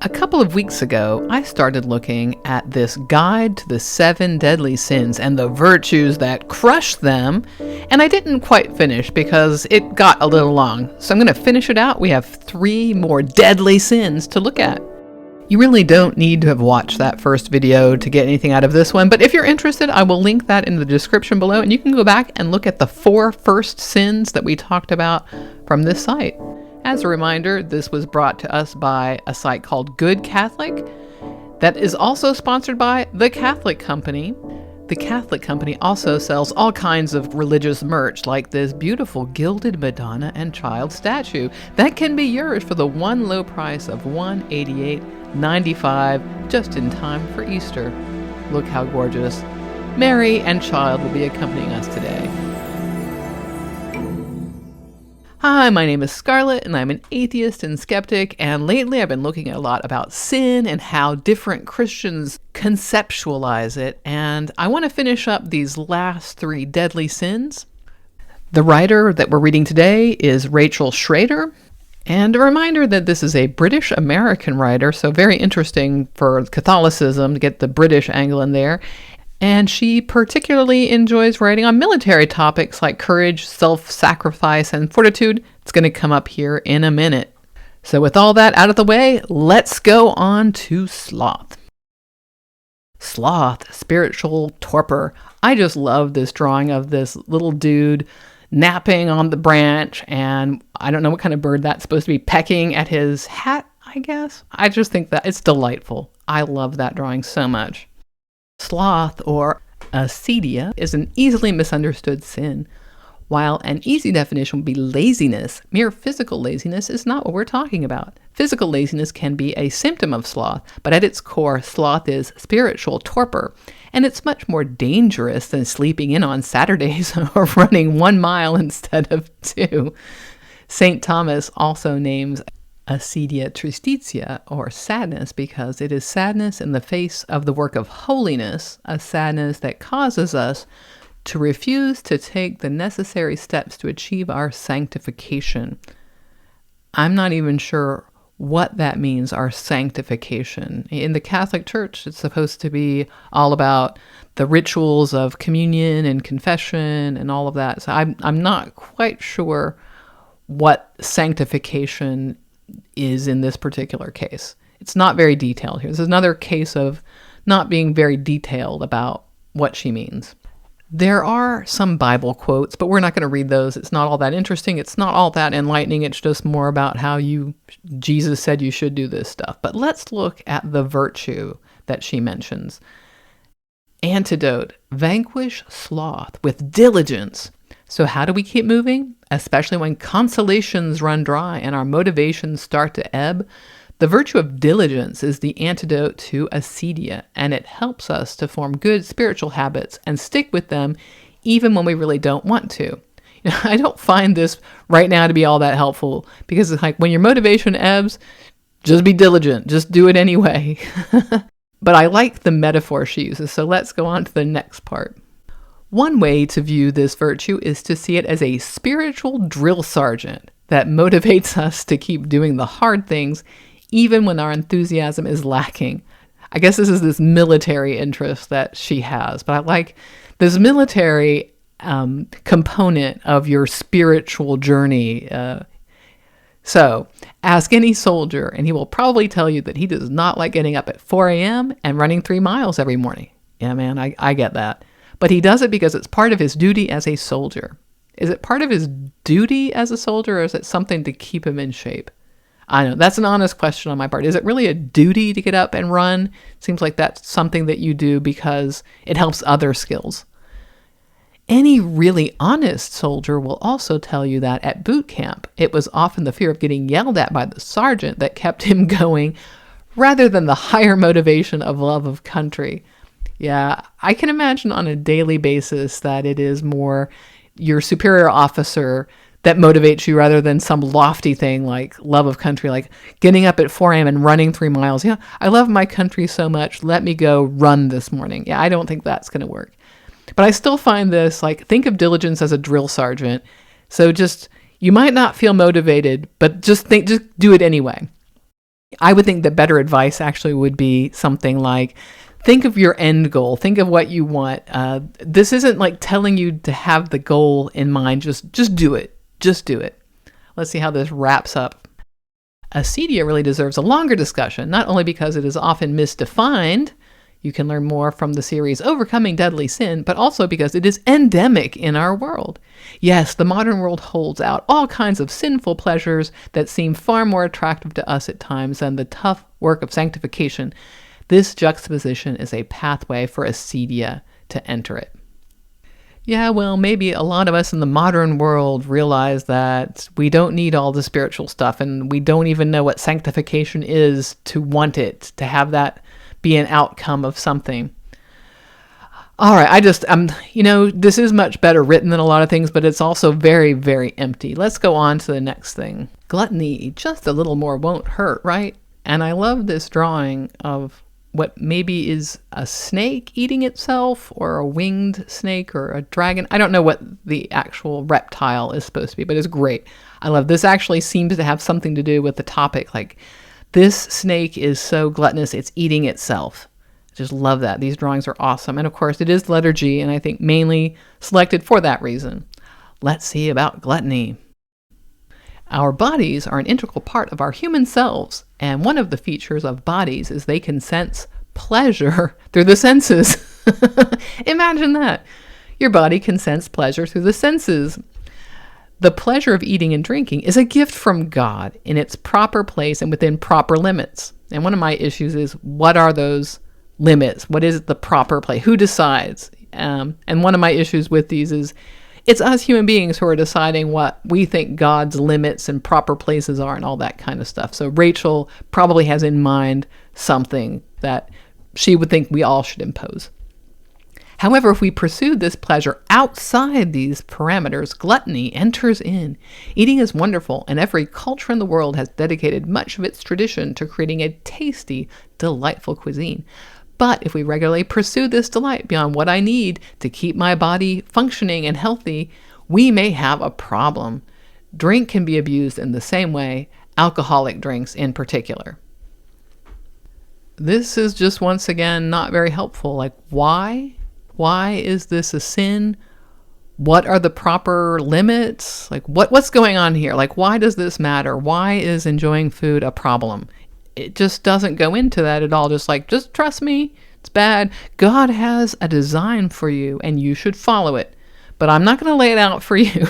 A couple of weeks ago, I started looking at this guide to the 7 deadly sins and the virtues that crush them, and I didn't quite finish because it got a little long. So I'm going to finish it out. We have 3 more deadly sins to look at. You really don't need to have watched that first video to get anything out of this one, but if you're interested, I will link that in the description below, and you can go back and look at the 4 first sins that we talked about from this site. As a reminder, this was brought to us by a site called Good Catholic that is also sponsored by The Catholic Company. The Catholic Company also sells all kinds of religious merch, like this beautiful gilded Madonna and child statue that can be yours for the one low price of $188.95, just in time for Easter. Look how gorgeous. Mary and child will be accompanying us today. Hi, my name is Scarlett, and I'm an atheist and skeptic, and lately I've been looking a lot about sin and how different Christians conceptualize it, and I want to finish up these last 3 deadly sins. The writer that we're reading today is Rachel Schrader, and a reminder that this is a British-American writer, so very interesting for Catholicism to get the British angle in there. And she particularly enjoys writing on military topics like courage, self-sacrifice, and fortitude. It's going to come up here in a minute. So with all that out of the way, let's go on to sloth. Sloth, spiritual torpor. I just love this drawing of this little dude napping on the branch, and I don't know what kind of bird that's supposed to be, pecking at his hat, I guess. I just think that it's delightful. I love that drawing so much. Sloth, or acedia, is an easily misunderstood sin. While an easy definition would be laziness, mere physical laziness is not what we're talking about. Physical laziness can be a symptom of sloth, but at its core, sloth is spiritual torpor, and it's much more dangerous than sleeping in on Saturdays or running 1 mile instead of 2. St. Thomas also names acedia tristitia, or sadness, because it is sadness in the face of the work of holiness, a sadness that causes us to refuse to take the necessary steps to achieve our sanctification. I'm not even sure what that means, our sanctification. In the Catholic Church, it's supposed to be all about the rituals of communion and confession and all of that. So I'm not quite sure what sanctification is in this particular case. It's not very detailed here. This is another case of not being very detailed about what she means. There are some Bible quotes, but we're not going to read those. It's not all that interesting. It's not all that enlightening. It's just more about how Jesus said you should do this stuff. But let's look at the virtue that she mentions. Antidote: vanquish sloth with diligence. So how do we keep moving? Especially when consolations run dry and our motivations start to ebb. The virtue of diligence is the antidote to acedia, and it helps us to form good spiritual habits and stick with them even when we really don't want to. I don't find this right now to be all that helpful, because it's like when your motivation ebbs, just be diligent, just do it anyway. But I like the metaphor she uses, so let's go on to the next part. One way to view this virtue is to see it as a spiritual drill sergeant that motivates us to keep doing the hard things even when our enthusiasm is lacking. I guess this is this military interest that she has, but I like this military component of your spiritual journey. So ask any soldier, and he will probably tell you that he does not like getting up at 4 a.m. and running 3 miles every morning. Yeah, man, I get that. But he does it because it's part of his duty as a soldier. Is it part of his duty as a soldier, or is it something to keep him in shape? I know, that's an honest question on my part. Is it really a duty to get up and run? Seems like that's something that you do because it helps other skills. Any really honest soldier will also tell you that at boot camp, it was often the fear of getting yelled at by the sergeant that kept him going, rather than the higher motivation of love of country. Yeah, I can imagine on a daily basis that it is more your superior officer that motivates you rather than some lofty thing like love of country, like getting up at 4 a.m. and running 3 miles. Yeah, I love my country so much. Let me go run this morning. Yeah, I don't think that's going to work. But I still find this, like, think of diligence as a drill sergeant. So just, you might not feel motivated, but just do it anyway. I would think the better advice actually would be something like, think of your end goal. Think of what you want. This isn't like telling you to have the goal in mind. Just do it. Just do it. Let's see how this wraps up. Acedia really deserves a longer discussion, not only because it is often misdefined. You can learn more from the series Overcoming Deadly Sin, but also because it is endemic in our world. Yes, the modern world holds out all kinds of sinful pleasures that seem far more attractive to us at times than the tough work of sanctification. This juxtaposition is a pathway for acedia to enter it. Yeah, well, maybe a lot of us in the modern world realize that we don't need all the spiritual stuff, and we don't even know what sanctification is to want it, to have that be an outcome of something. All right, this is much better written than a lot of things, but it's also very, very empty. Let's go on to the next thing. Gluttony, just a little more won't hurt, right? And I love this drawing of what maybe is a snake eating itself, or a winged snake, or a dragon. I don't know what the actual reptile is supposed to be, but it's great. I love this. Actually seems to have something to do with the topic. Like, this snake is so gluttonous, it's eating itself. Just love that. These drawings are awesome. And of course, it is letter G, and I think mainly selected for that reason. Let's see about gluttony. Our bodies are an integral part of our human selves, and one of the features of bodies is they can sense pleasure through the senses. Imagine that. Your body can sense pleasure through the senses. The pleasure of eating and drinking is a gift from God in its proper place and within proper limits. And one of my issues is, what are those limits? What is the proper place? Who decides? And one of my issues with these is, it's us human beings who are deciding what we think God's limits and proper places are and all that kind of stuff. So Rachel probably has in mind something that she would think we all should impose. However, if we pursue this pleasure outside these parameters, gluttony enters in. Eating is wonderful, and every culture in the world has dedicated much of its tradition to creating a tasty, delightful cuisine. But if we regularly pursue this delight beyond what I need to keep my body functioning and healthy, we may have a problem. Drink can be abused in the same way, alcoholic drinks in particular. This is just, once again, not very helpful. Like, why? Why is this a sin? What are the proper limits? Like, what's going on here? Like, why does this matter? Why is enjoying food a problem? It just doesn't go into that at all. Just trust me, it's bad. God has a design for you, and you should follow it. But I'm not going to lay it out for you.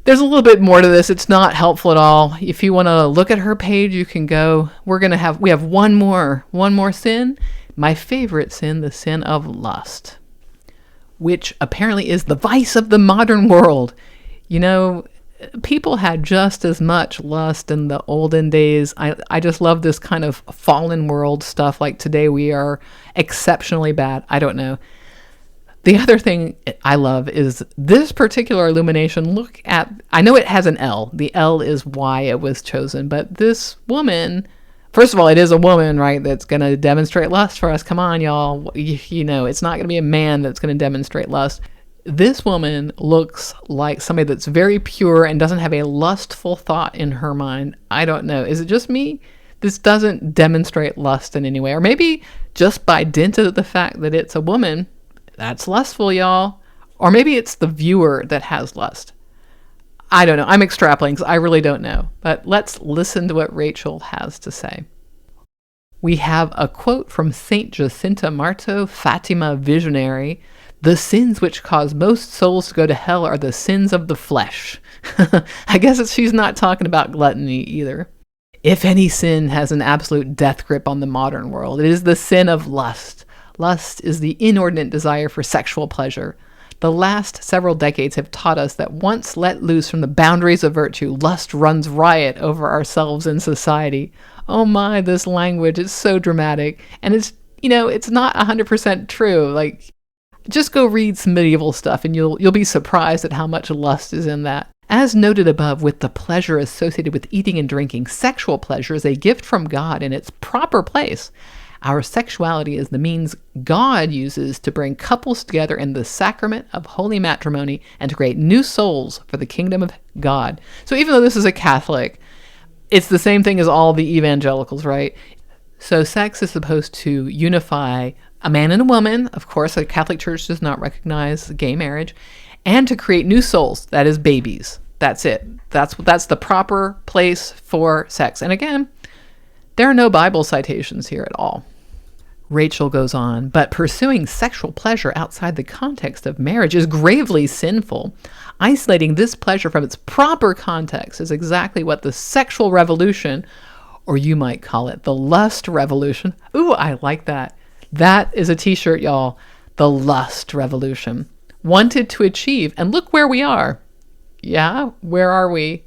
There's a little bit more to this. It's not helpful at all. If you want to look at her page, you can go. We have one more sin. My favorite sin, the sin of lust, which apparently is the vice of the modern world. You know, people had just as much lust in the olden days. I just love this kind of fallen world stuff. Like, today we are exceptionally bad. I don't know. The other thing I love is this particular illumination. I know it has an L. The L is why it was chosen. But this woman, first of all, it is a woman, right, that's going to demonstrate lust for us. Come on, y'all. You know, it's not going to be a man that's going to demonstrate lust. This woman looks like somebody that's very pure and doesn't have a lustful thought in her mind. I don't know. Is it just me? This doesn't demonstrate lust in any way. Or maybe just by dint of the fact that it's a woman, that's lustful, y'all. Or maybe it's the viewer that has lust. I don't know. I'm extrapolating because I really don't know. But let's listen to what Rachel has to say. We have a quote from Saint Jacinta Marto, Fatima visionary. The sins which cause most souls to go to hell are the sins of the flesh. I guess she's not talking about gluttony either. If any sin has an absolute death grip on the modern world, it is the sin of lust. Lust is the inordinate desire for sexual pleasure. The last several decades have taught us that once let loose from the boundaries of virtue, lust runs riot over ourselves and society. Oh my, this language is so dramatic. And it's not 100% true. Like, just go read some medieval stuff and you'll be surprised at how much lust is in that. As noted above, with the pleasure associated with eating and drinking, sexual pleasure is a gift from God in its proper place. Our sexuality is the means God uses to bring couples together in the sacrament of holy matrimony and to create new souls for the kingdom of God. So even though this is a Catholic, It's the same thing as all the evangelicals, right? So sex is supposed to unify a man and a woman. Of course, the Catholic Church does not recognize gay marriage. And to create new souls, that is babies. That's it. That's the proper place for sex. And again, there are no Bible citations here at all. Rachel goes on, but pursuing sexual pleasure outside the context of marriage is gravely sinful. Isolating this pleasure from its proper context is exactly what the sexual revolution, or you might call it the lust revolution. Ooh, I like that. That is a t-shirt, y'all. The lust revolution. Wanted to achieve. And look where we are. Yeah, where are we?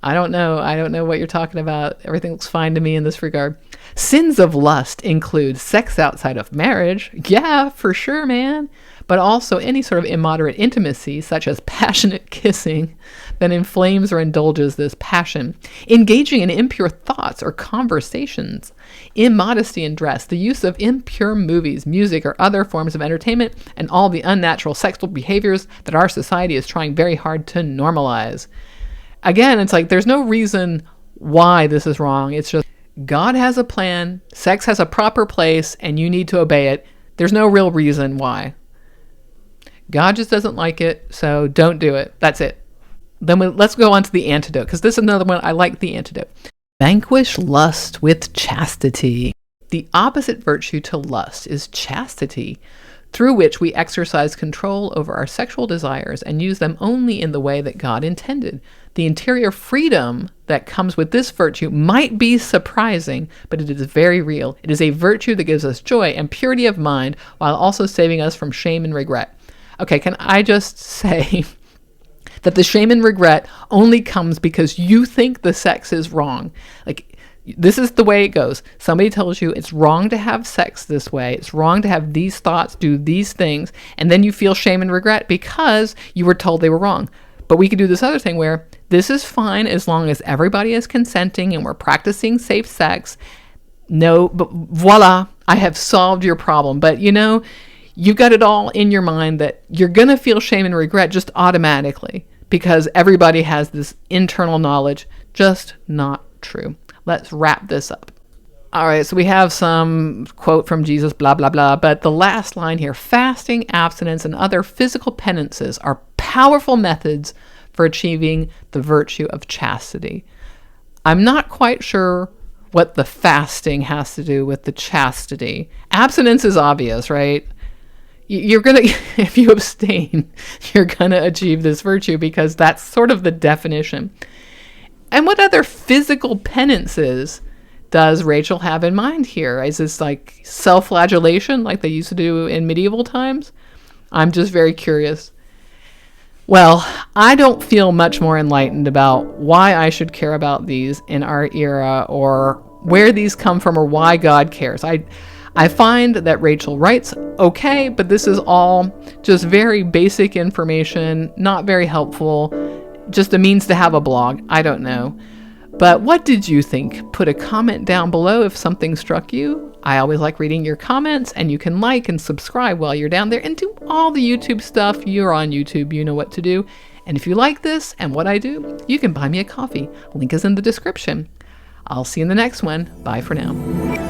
I don't know. I don't know what you're talking about. Everything looks fine to me in this regard. Sins of lust include sex outside of marriage. Yeah, for sure, man. But also any sort of immoderate intimacy, such as passionate kissing, that inflames or indulges this passion. Engaging in impure thoughts or conversations. Immodesty in dress. The use of impure movies, music, or other forms of entertainment, and all the unnatural sexual behaviors that our society is trying very hard to normalize. Again, it's like there's no reason why this is wrong. It's just God has a plan, sex has a proper place, and you need to obey it. There's no real reason why. God just doesn't like it, so don't do it. That's it. Then let's go on to the antidote, because this is another one. I like the antidote. Vanquish lust with chastity. The opposite virtue to lust is chastity, through which we exercise control over our sexual desires and use them only in the way that God intended. The interior freedom that comes with this virtue might be surprising, but it is very real. It is a virtue that gives us joy and purity of mind while also saving us from shame and regret. Okay, can I just say that the shame and regret only comes because you think the sex is wrong? Like, this is the way it goes. Somebody tells you it's wrong to have sex this way. It's wrong to have these thoughts, do these things. And then you feel shame and regret because you were told they were wrong. But we could do this other thing where this is fine as long as everybody is consenting and we're practicing safe sex. No, but voila, I have solved your problem. But you've got it all in your mind that you're going to feel shame and regret just automatically because everybody has this internal knowledge. Just not true. Let's wrap this up. All right, so we have some quote from Jesus, blah, blah, blah. But the last line here, fasting, abstinence, and other physical penances are powerful methods for achieving the virtue of chastity. I'm not quite sure what the fasting has to do with the chastity. Abstinence is obvious, right? You're going to, if you abstain, you're going to achieve this virtue because that's sort of the definition. And what other physical penances does Rachel have in mind here? Is this like self-flagellation like they used to do in medieval times? I'm just very curious. Well, I don't feel much more enlightened about why I should care about these in our era or where these come from or why God cares. I find that Rachel writes okay, but this is all just very basic information, not very helpful. Just a means to have a blog. I don't know. But what did you think? Put a comment down below if something struck you. I always like reading your comments, and you can like and subscribe while you're down there and do all the YouTube stuff. You're on YouTube, you know what to do. And if you like this and what I do, you can buy me a coffee. Link is in the description. I'll see you in the next one. Bye for now.